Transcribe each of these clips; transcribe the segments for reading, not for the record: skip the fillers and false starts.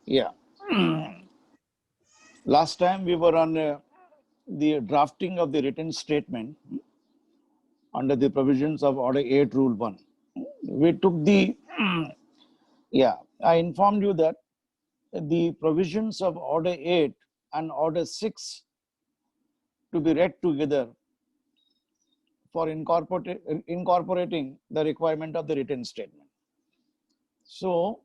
Yeah. Last time we were on the drafting of the written statement under the provisions of Order 8, Rule 1. We took the, yeah, I informed you that the provisions of Order 8 and Order 6 to be read together for incorporating the requirement of the written statement. So,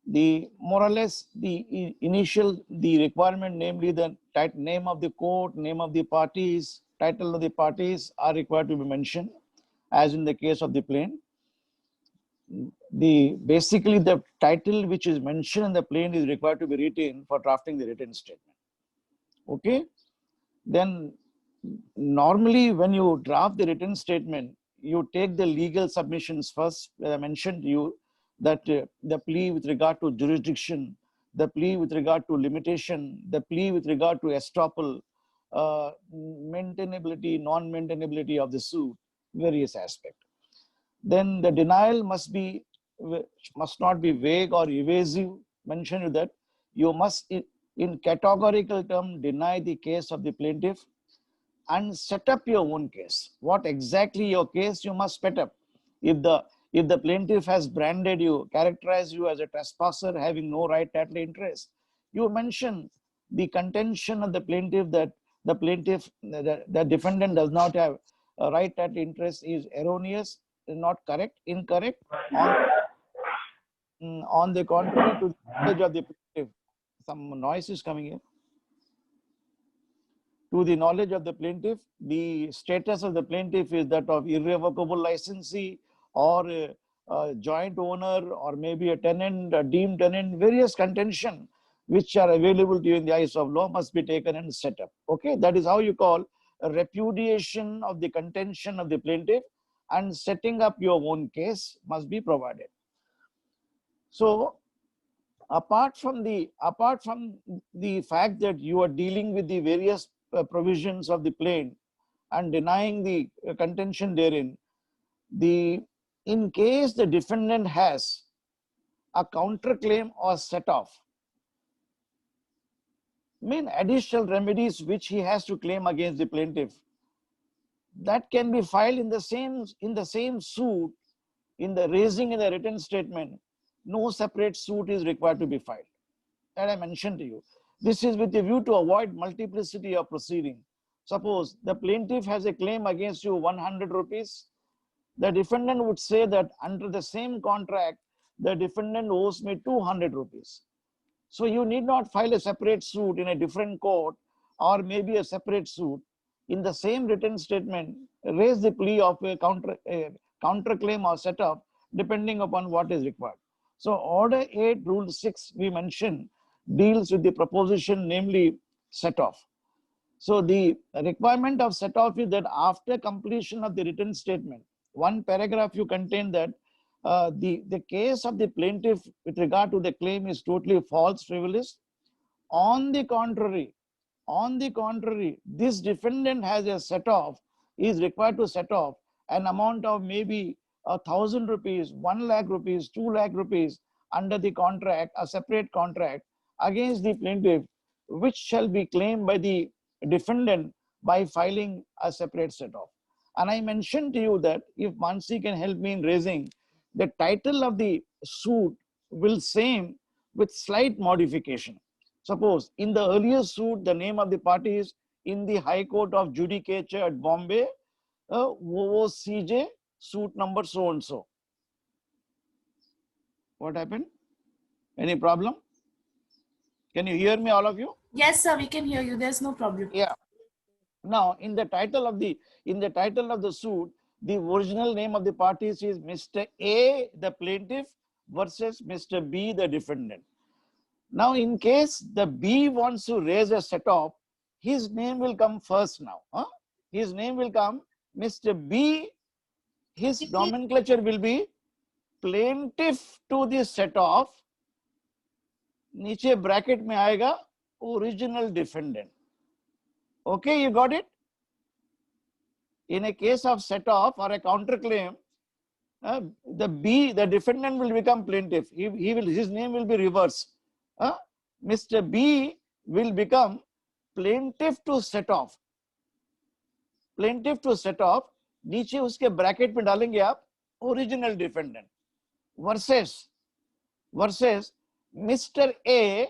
the more or less the initial, the requirement, namely the name of the court, name of the parties, title of the parties are required to be mentioned, as in the case of the plain. Basically the title which is mentioned in the plain is required to be written for drafting the written statement. Okay, then normally when you draft the written statement, you take the legal submissions first. I mentioned to you that the plea with regard to jurisdiction, the plea with regard to limitation, the plea with regard to estoppel, maintainability, non-maintainability of the suit, various aspects. Then the denial must not be vague or evasive. Mentioned that you must, in categorical term, deny the case of the plaintiff and set up your own case. What exactly your case you must set up. If the plaintiff has branded you, characterized you as a trespasser having no right title interest, you mention the contention of the plaintiff that the defendant does not have a right title interest is erroneous, is not correct, incorrect. On the contrary to the knowledge of the plaintiff, some noise is coming here. To the knowledge of the plaintiff, the status of the plaintiff is that of irrevocable licensee or a joint owner or maybe a tenant, a deemed tenant, various contention which are available to you in the eyes of law must be taken and set up. Okay, that is how you call a repudiation of the contention of the plaintiff, and setting up your own case must be provided. So apart from the fact that you are dealing with the various provisions of the plain and denying the contention therein, in case the defendant has a counterclaim or set off, additional remedies which he has to claim against the plaintiff, that can be filed in the same suit. In the raising in the written statement, no separate suit is required to be filed. That I mentioned to you. This is with a view to avoid multiplicity of proceeding. Suppose the plaintiff has a claim against you 100 rupees. The defendant would say that under the same contract, the defendant owes me 200 rupees. So you need not file a separate suit in a different court or maybe a separate suit. In the same written statement, raise the plea of a counterclaim or set off depending upon what is required. So Order 8, Rule 6, we mentioned, deals with the proposition, namely set off. So the requirement of set off is that after completion of the written statement, one paragraph you contain that the case of the plaintiff with regard to the claim is totally false, frivolous. On the contrary, this defendant has a set off, is required to set off an amount of maybe 1,000 rupees, 1 lakh rupees, 2 lakh rupees under the contract, a separate contract against the plaintiff, which shall be claimed by the defendant by filing a separate set off. And I mentioned to you that if Mansi can help me in raising, the title of the suit will same with slight modification. Suppose in the earlier suit, the name of the party is in the High Court of Judicature at Bombay, OOCJ, suit number so and so. What happened? Any problem? Can you hear me, all of you? Yes, sir, we can hear you. There's no problem. Yeah. Now, in the title of the suit, the original name of the parties is Mr. A, the plaintiff, versus Mr. B, the defendant. Now, in case the B wants to raise a set off, his name will come first now. His name will come Mr. B. His nomenclature will be plaintiff to the set off. नीचे bracket में आएगा original defendant. Okay, you got it? In a case of set off or a counterclaim, the defendant will become plaintiff. His name will be reversed. Mr. B will become plaintiff to set off. Plaintiff to set off, नीचे उसके bracket में डालेंगे आप original defendant versus mister A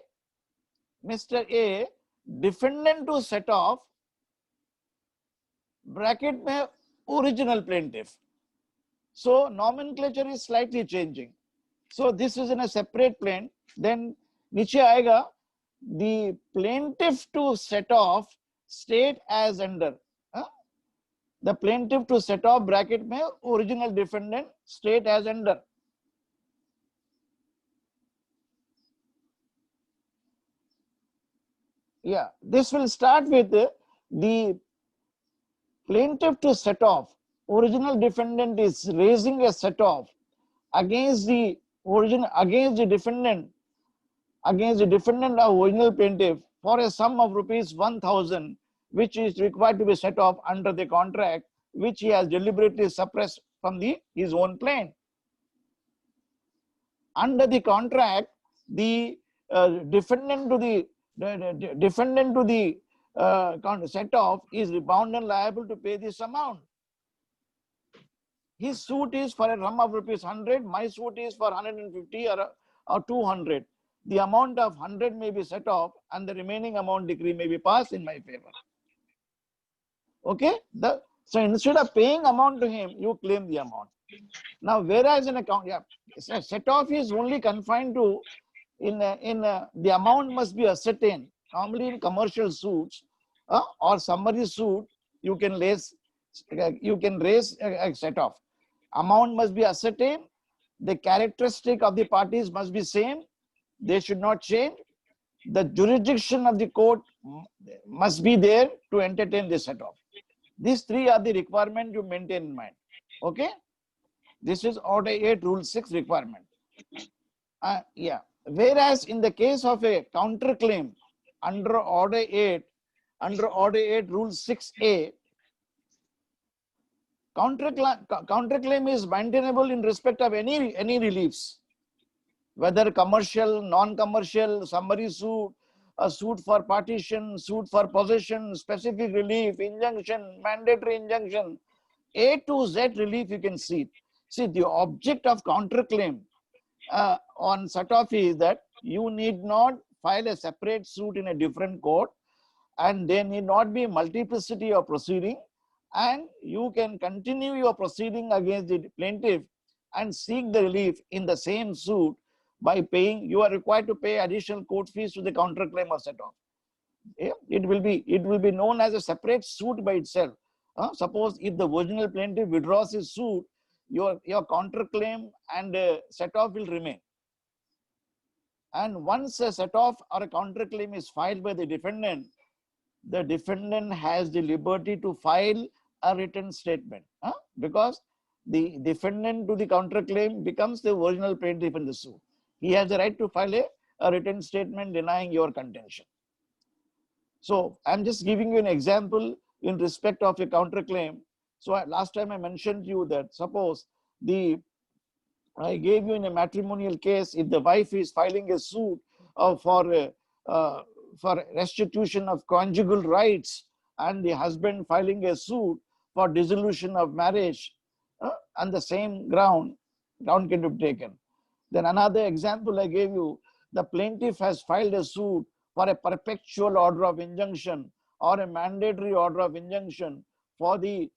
defendant two set of bracket में original plaintiff. So nomenclature is slightly changing. So this is in a separate plane. Then नीचे आएगा the plaintiff to set off state as under. The plaintiff to set off bracket में original defendant state as under. Yeah, this will start with the plaintiff to set off. Original defendant is raising a set off against the defendant of original plaintiff for a sum of rupees 1,000, which is required to be set off under the contract, which he has deliberately suppressed from his own plaint. Under the contract, the defendant to the set off is bound and liable to pay this amount. His suit is for a sum of rupees 100, my suit is for 150 or 200. The amount of 100 may be set off and the remaining amount decree may be passed in my favor. Okay? So instead of paying amount to him, you claim the amount. Now, whereas in account, set off is only confined to the amount must be ascertained. Normally in commercial suits or summary suit, you can raise a set off. Amount must be ascertained. The characteristic of the parties must be same. They should not change. The jurisdiction of the court must be there to entertain the set off. These three are the requirements you maintain in mind. Okay? This is Order 8, Rule 6 requirement. Yeah. Whereas in the case of a counterclaim under Order 8, Rule 6A, counterclaim is maintainable in respect of any reliefs, whether commercial, non-commercial, summary suit, a suit for partition, suit for possession, specific relief, injunction, mandatory injunction, A to Z relief you can see. See, the object of counterclaim on set off is that you need not file a separate suit in a different court, and there need not be multiplicity of proceeding, and you can continue your proceeding against the plaintiff and seek the relief in the same suit by paying. You are required to pay additional court fees to the counterclaim of set off. It will be known as a separate suit by itself. Suppose if the original plaintiff withdraws his suit, your counterclaim and set off will remain. And once a set off or a counterclaim is filed by the defendant has the liberty to file a written statement, because the defendant to the counterclaim becomes the original plaintiff in the suit. He has the right to file a written statement denying your contention. So I'm just giving you an example in respect of a counterclaim. So last time I mentioned to you that suppose I gave you in a matrimonial case, if the wife is filing a suit for restitution of conjugal rights, and the husband filing a suit for dissolution of marriage, on the same ground can be taken. Then another example I gave you, the plaintiff has filed a suit for a perpetual order of injunction or a mandatory order of injunction for the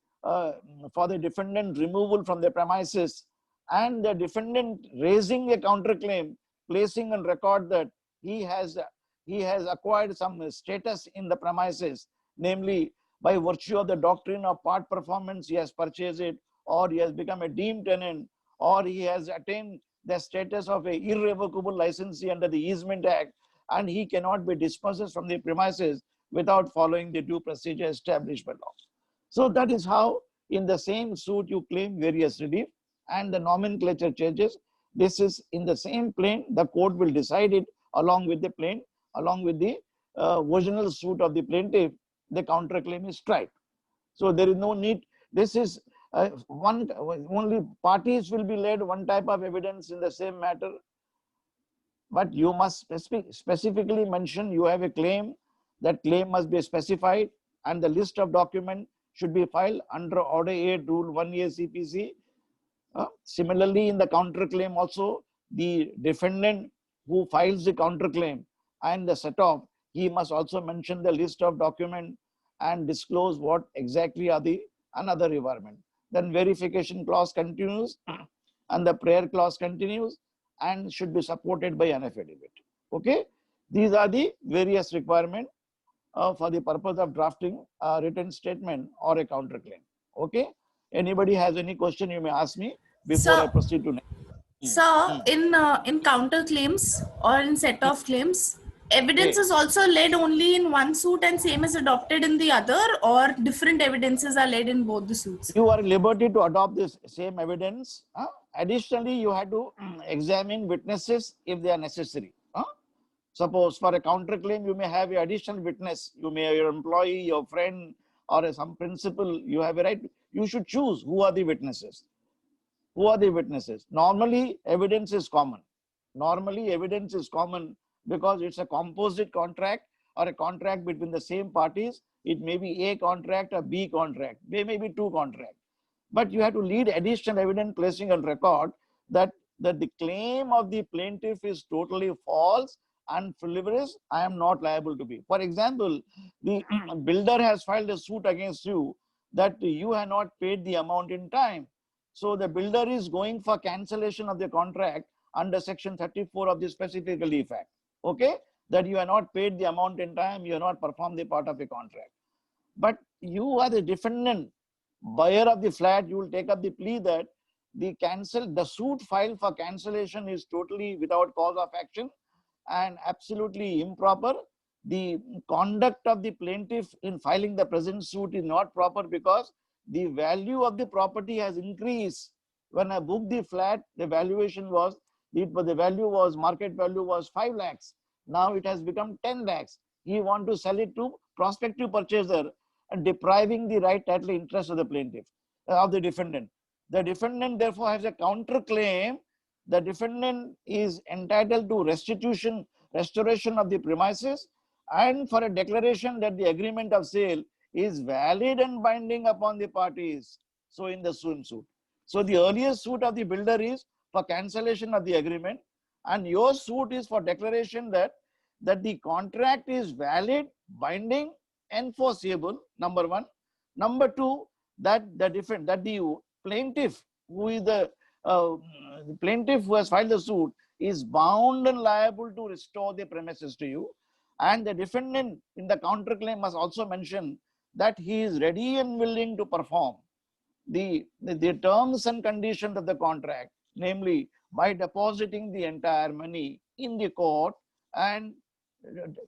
defendant removal from the premises, and the defendant raising a counterclaim, placing on record that he has acquired some status in the premises, namely by virtue of the doctrine of part performance he has purchased it, or he has become a deemed tenant, or he has attained the status of an irrevocable licensee under the Easement Act, and he cannot be dispossessed from the premises without following the due procedure established by law. So that is how in the same suit you claim various relief, and the nomenclature changes. This is in the same plane, the court will decide it along with the plane, along with the original suit of the plaintiff. The counterclaim is tried. So there is no need. This is only parties will be led one type of evidence in the same matter. but you must specifically mention you have a claim. That claim must be specified, and the list of documents should be filed under Order 8, Rule 1A CPC. Similarly, in the counterclaim also, the defendant who files the counterclaim and the set-off, he must also mention the list of documents and disclose what exactly are the another requirement. Then verification clause continues and the prayer clause continues and should be supported by an affidavit. Okay, these are the various requirements for the purpose of drafting a written statement or a counterclaim. Okay, anybody has any question, you may ask me before I So, proceed to next. so in counter claims or in set of claims, evidence Okay, is also led only in one suit and same is adopted in the other, or different evidences are led in both the suits? you are at liberty to adopt this same evidence. Additionally, you have to examine witnesses if they are necessary. Suppose for a counterclaim, you may have an additional witness. You may have your employee, your friend, or some principal. You have a right. You should choose who are the witnesses. Who are the witnesses? Normally, evidence is common. Normally, evidence is common because it's a composite contract or a contract between the same parties. It may be A contract or B contract. They may be two contracts. But you have to lead additional evidence placing on record that, the claim of the plaintiff is totally false and frivolous. I am not liable to be. For example, the builder has filed a suit against you that you have not paid the amount in time. So the builder is going for cancellation of the contract under section 34 of the Specific Relief Act. Okay, that you have not paid the amount in time, you have not performed the part of the contract. But you are the defendant, buyer of the flat, you will take up the plea that the suit filed for cancellation is totally without cause of action and absolutely improper. The conduct of the plaintiff in filing the present suit is not proper because the value of the property has increased. When I booked the flat, the valuation was, the value was, market value was 5 lakhs. Now it has become 10 lakhs. He want to sell it to prospective purchaser and depriving the right title interest of the plaintiff, of the defendant. The defendant therefore has a counterclaim. The defendant is entitled to restoration of the premises, and for a declaration that the agreement of sale is valid and binding upon the parties. So in the suit. So the earliest suit of the builder is for cancellation of the agreement, and your suit is for declaration that the contract is valid, binding, enforceable. Number one. Number two, that the plaintiff who is the plaintiff who has filed the suit is bound and liable to restore the premises to you. And the defendant in the counterclaim must also mention that he is ready and willing to perform the terms and conditions of the contract, namely by depositing the entire money in the court, and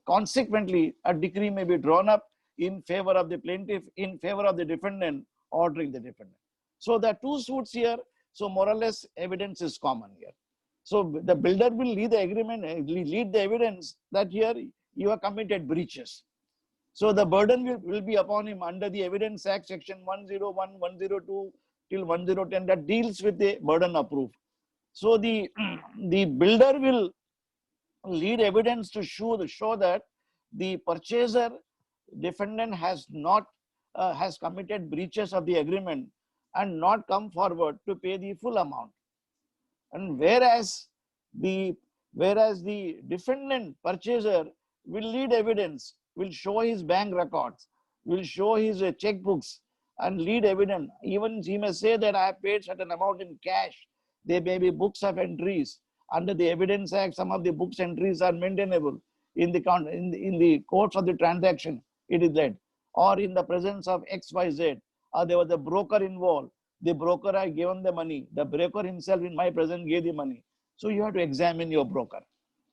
consequently a decree may be drawn up in favor of the plaintiff, in favor of the defendant, ordering the defendant. So there are two suits here. So more or less evidence is common here. So the builder will lead the agreement, lead the evidence that here you have committed breaches. So the burden will be upon him under the Evidence Act section 101, 102 till 1010 that deals with the burden of proof. So the builder will lead evidence to show that the purchaser defendant has not has committed breaches of the agreement and not come forward to pay the full amount. And whereas the defendant purchaser will lead evidence, will show his bank records, will show his checkbooks and lead evidence. Even he may say that I have paid certain amount in cash. There may be books of entries. Under the Evidence Act, some of the books entries are maintainable in the course of the transaction. It is that, or in the presence of XYZ, or there was a broker involved. The broker had given the money. The broker himself in my presence gave the money. So you have to examine your broker.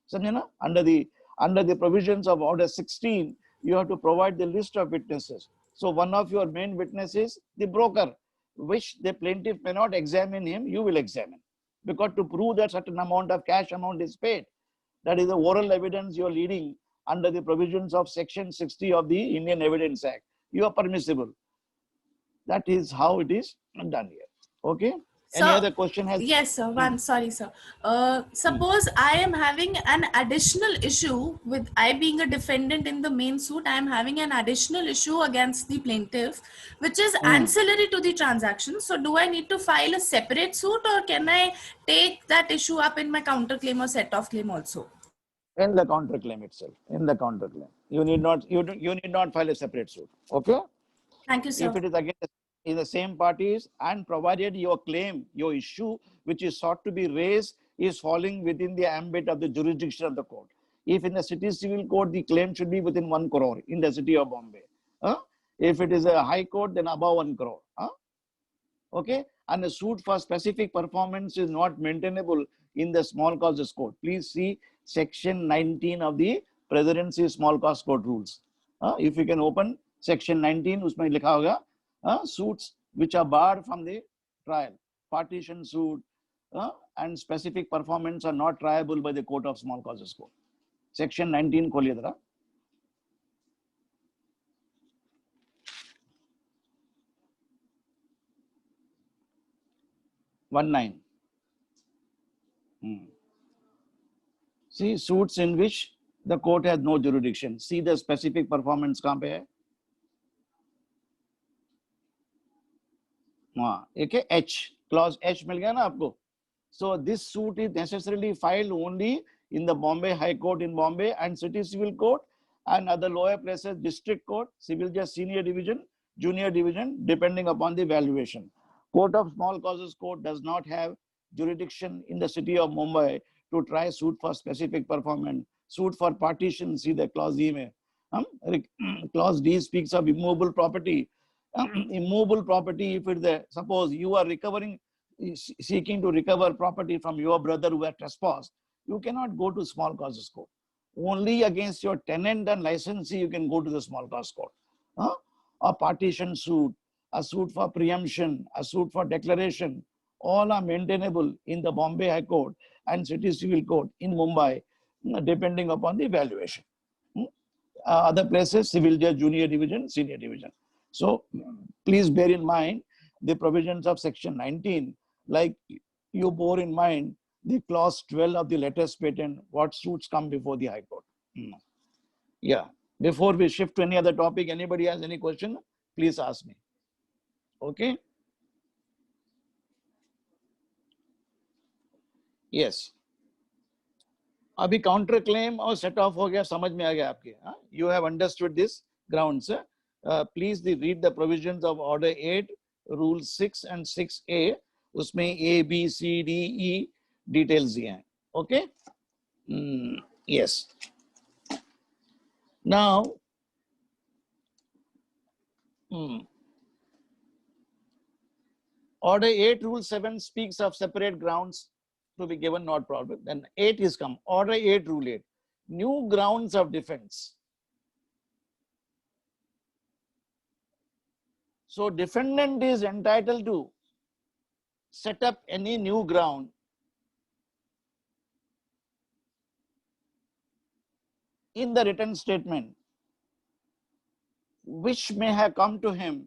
So under the provisions of Order 16, you have to provide the list of witnesses. So one of your main witnesses, the broker, which the plaintiff may not examine him, you will examine. Because to prove that certain amount of cash amount is paid, that is the oral evidence you are leading under the provisions of section 60 of the Indian Evidence Act. You are permissible. That is how it is done here. Okay. Any So, other question has? yes, sir. Hmm, One, sorry, sir. hmm, Suppose I am having an additional issue with I being a defendant in the main suit. I am having an additional issue against the plaintiff, which is hmm. ancillary to the transaction. So, do I need to file a separate suit, or can I take that issue up in my counterclaim or set off claim also? In the counterclaim itself, in the counterclaim, you need not you need not file a separate suit. Okay. Thank you, If sir. it is against in the same parties and provided your claim, your issue which is sought to be raised is falling within the ambit of the jurisdiction of the court. If in the city civil court, the claim should be within 1 crore in the city of Bombay. If it is a high court, then above 1 crore. Okay. And a suit for specific performance is not maintainable in the small causes court. Please see section 19 of the presidency small cause court rules. If you can open section 19, उसमें लिखा होगा suits which are barred from the trial, partition suit and specific performance are not triable by the court of small causes court. Section 19 खोलिए जरा. 19. See, suits in which the court has no jurisdiction. See the specific performance कहाँ पे है? एक है H, clause H मिल गया ना आपको? So this suit is necessarily filed only in the Bombay High Court in Bombay and City Civil Court and other lower places, District Court, Civil Judge Senior Division, Junior Division, depending upon the valuation. Court of Small Causes Court does not have jurisdiction in the city of Mumbai to try suit for specific performance. Suit for partition, see the clause E में. Clause D speaks of immovable property. Immovable property, if it's a, suppose you are seeking to recover property from your brother who had trespassed, you cannot go to small causes court. Only against your tenant and licensee you can go to the small cause court. A partition suit, a suit for preemption, a suit for declaration, all are maintainable in the Bombay High Court and City Civil Court in Mumbai, depending upon the valuation. Other places, Civil Judge, Junior Division, Senior Division. So please bear in mind the provisions of section 19, like you bore in mind the clause 12 of the latest patent, what suits come before the High Court. Yeah. Before we shift to any other topic, anybody has any question, please ask me. Okay. Yes. अभी counter claim और set of हो गया, समझ में आ गया आपके. You have understood this grounds. Please read the provisions of Order 8, Rule 6 and 6A. उसमें A, B, C, D, E details दिए हैं. Okay. Yes. Now, Order 8, Rule 7 speaks of separate grounds to be given, not problem. Then 8 is come. Order 8, Rule 8. New grounds of defense. So defendant is entitled to set up any new ground in the written statement which may have come to him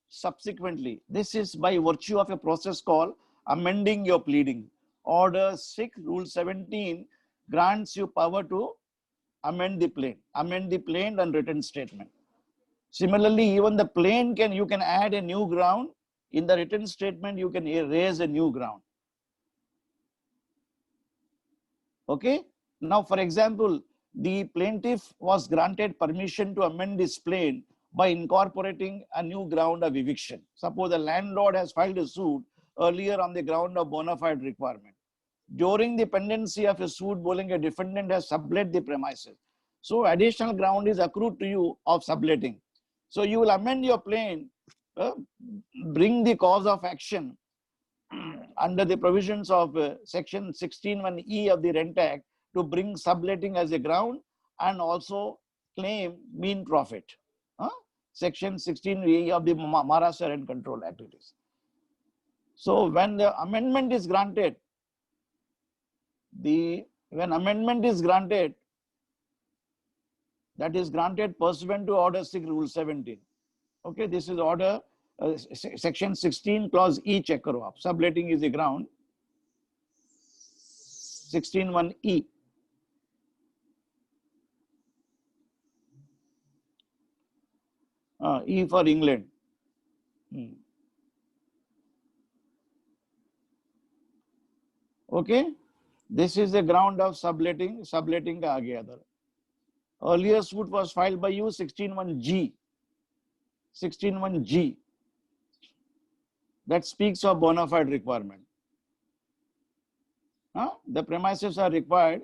subsequently. This is by virtue of a process called amending your pleading. Order 6, Rule 17 grants you power to amend the plain and written statement. Similarly, even the plain you can add a new ground. In the written statement, you can raise a new ground. Okay. Now, for example, the plaintiff was granted permission to amend his plain by incorporating a new ground of eviction. Suppose the landlord has filed a suit earlier on the ground of bona fide requirement. During the pendency of a suit, a defendant has sublet the premises. So additional ground is accrued to you of subletting. So you will amend your plain, bring the cause of action under the provisions of section 16(1)(e) of the Rent Act to bring subletting as a ground and also claim mean profit. Section 16(e) of the Maharashtra Rent Control Act it is. So when the amendment is granted, when amendment is granted, that is granted pursuant to Order 6, Rule 17. Okay, this is Order section 16 clause E check करो आप. Subletting is the ground. 16(1)(e). E for England. Okay, this is the ground of subletting. Subletting का आ गया इधर. Earlier suit was filed by you 16(1)(g). 16(1)(g). That speaks of bona fide requirement. The premises are required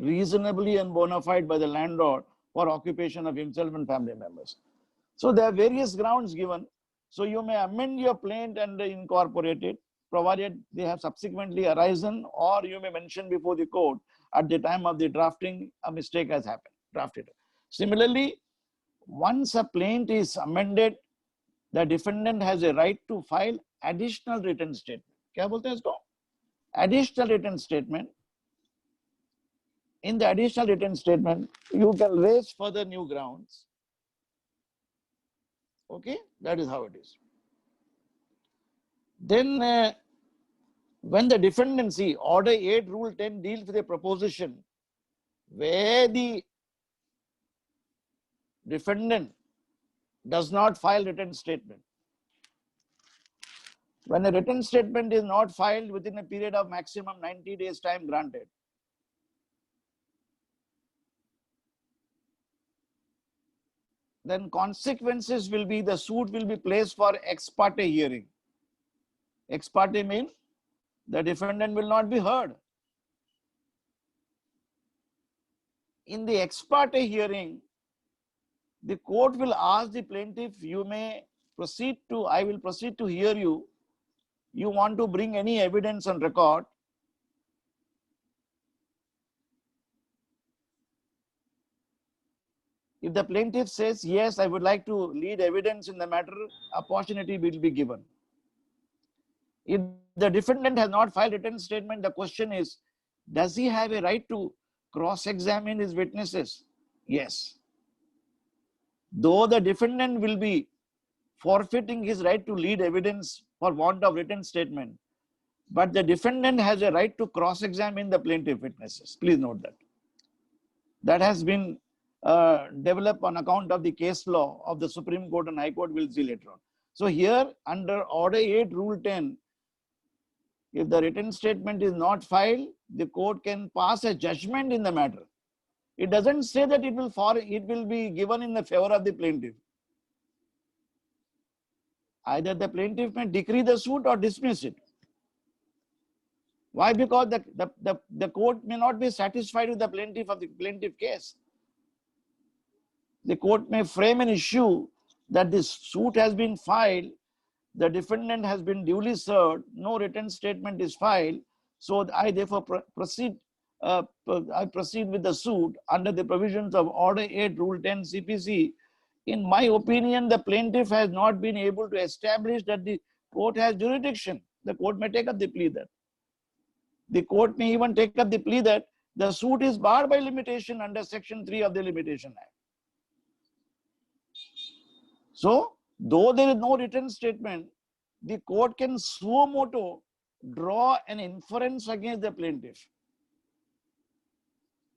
reasonably and bona fide by the landlord for occupation of himself and family members. So there are various grounds given. So you may amend your plaint and incorporate it, provided they have subsequently arisen, or you may mention before the court at the time of the drafting a mistake has happened. Drafted. Similarly, once a plaint is amended, the defendant has a right to file additional written statement. क्या बोलते हैं इसको? Additional written statement. In the additional written statement, you can raise further new grounds. Okay, that is how it is. Then, when the defendant, see, Order 8, Rule 10 deals with a proposition where the defendant does not file written statement. When a written statement is not filed within a period of maximum 90 days time granted, then consequences will be the suit will be placed for ex parte hearing. Ex parte means the defendant will not be heard. In the ex parte hearing, the court will ask the plaintiff, you may proceed to, I will proceed to hear you. You want to bring any evidence on record. If the plaintiff says, yes, I would like to lead evidence in the matter, opportunity will be given. If the defendant has not filed written statement, the question is, does he have a right to cross-examine his witnesses? Yes. Though the defendant will be forfeiting his right to lead evidence for want of written statement, but the defendant has a right to cross-examine the plaintiff witnesses. Please note that. That has been developed on account of the case law of the Supreme Court and High Court. We'll see later on. So here, under Order 8, Rule 10, if the written statement is not filed, the court can pass a judgment in the matter. It doesn't say that it will be given in the favor of the plaintiff. Either the plaintiff may decree the suit or dismiss it. Why? Because the court may not be satisfied with the plaintiff of the plaintiff case. The court may frame an issue that this suit has been filed, the defendant has been duly served, no written statement is filed, so I therefore proceed with the suit under the provisions of Order 8, Rule 10 CPC. In my opinion, the plaintiff has not been able to establish that the court has jurisdiction. The court may take up the plea that. The court may even take up the plea that the suit is barred by limitation under Section 3 of the Limitation Act. So, though there is no written statement, the court can suo motu draw an inference against the plaintiff.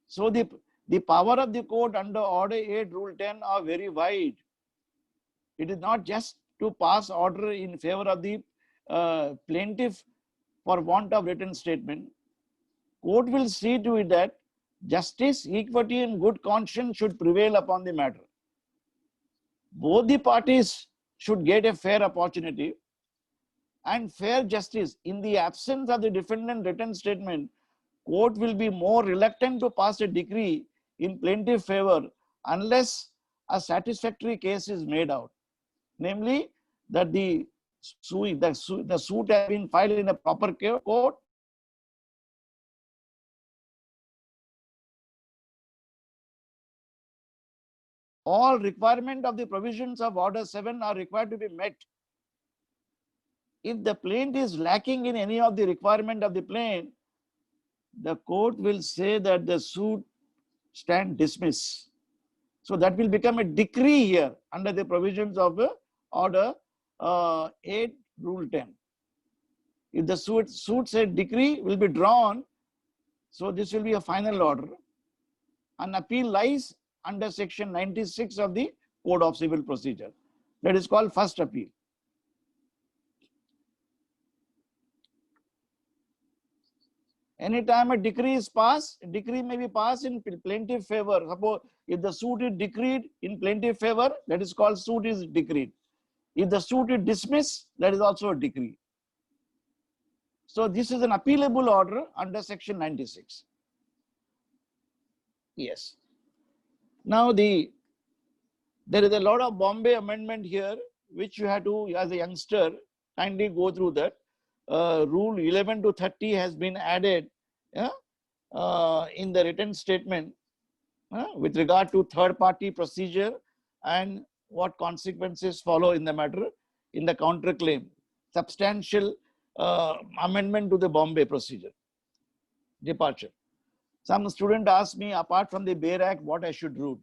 So, the power of the court under Order 8, Rule 10 are very wide. It is not just to pass order in favor of the plaintiff for want of written statement. Court will see to it that justice, equity, and good conscience should prevail upon the matter. Both the parties should get a fair opportunity and fair justice. In the absence of the defendant written statement, court will be more reluctant to pass a decree in plaintiff favor unless a satisfactory case is made out. Namely, that the suit has been filed in a proper court, all requirement of the provisions of Order 7 are required to be met. If the plaintiff is lacking in any of the requirement of the plaintiff, the court will say that the suit stand dismissed. So that will become a decree here under the provisions of Order 8 Rule 10. If the suit said decree will be drawn, so this will be a final order. An appeal lies under section 96 of the Code of Civil Procedure. That is called first appeal. Anytime a decree is passed, a decree may be passed in plaintiff favor. Suppose if the suit is decreed in plaintiff favor, that is called suit is decreed. If the suit is dismissed, that is also a decree. So this is an appealable order under section 96. Yes. Now there is a lot of Bombay amendment here, which you have to, as a youngster, kindly go through that. Rule 11 to 30 has been added in the written statement with regard to third party procedure and what consequences follow in the matter in the counterclaim. Substantial amendment to the Bombay procedure. Departure. Some student asked me, apart from the Bail Act, what I should read.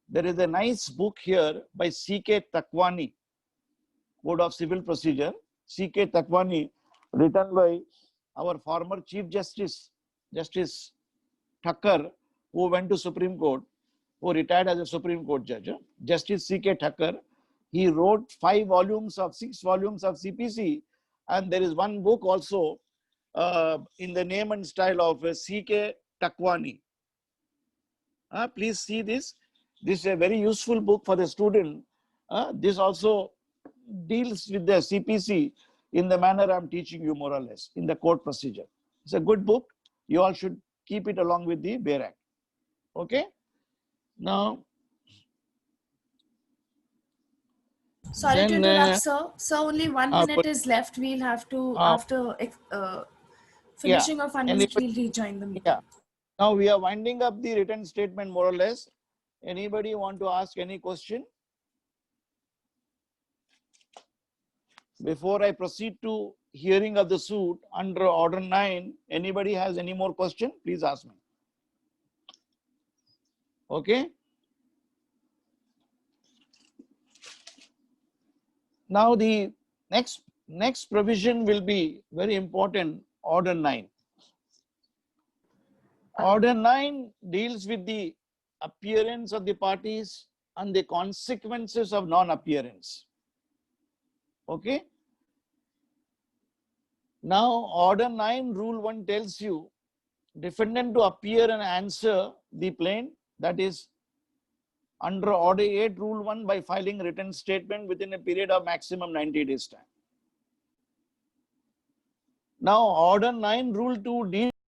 There is a nice book here by C.K. Takwani, Code of Civil Procedure. C.K. Takwani, written by our former Chief Justice, Justice Thakkar, who went to Supreme Court, who retired as a Supreme Court judge. Justice C.K. Thakkar, he wrote 6 volumes of CPC, and there is one book also in the name and style of C.K. Takwani. Please see this. This is a very useful book for the student. This also deals with the CPC in the manner I'm teaching you, more or less, in the court procedure. It's a good book. You all should keep it along with the Bail Act. Okay? Now, sorry to interrupt, sir. So only 1 minute is left. We'll have to, after finishing of 1 minute, we'll rejoin the meeting. Yeah. Now we are winding up the written statement, more or less. Anybody want to ask any question? Before I proceed to hearing of the suit under Order 9, anybody has any more question? Please ask me. Okay. Now the next provision will be very important, Order 9. Order 9 deals with the appearance of the parties and the consequences of non-appearance. Okay. Now, Order 9, Rule 1 tells you defendant to appear and answer the plaint, that is under Order 8, Rule 1, by filing written statement within a period of maximum 90 days time. Now, Order 9, Rule 2 deals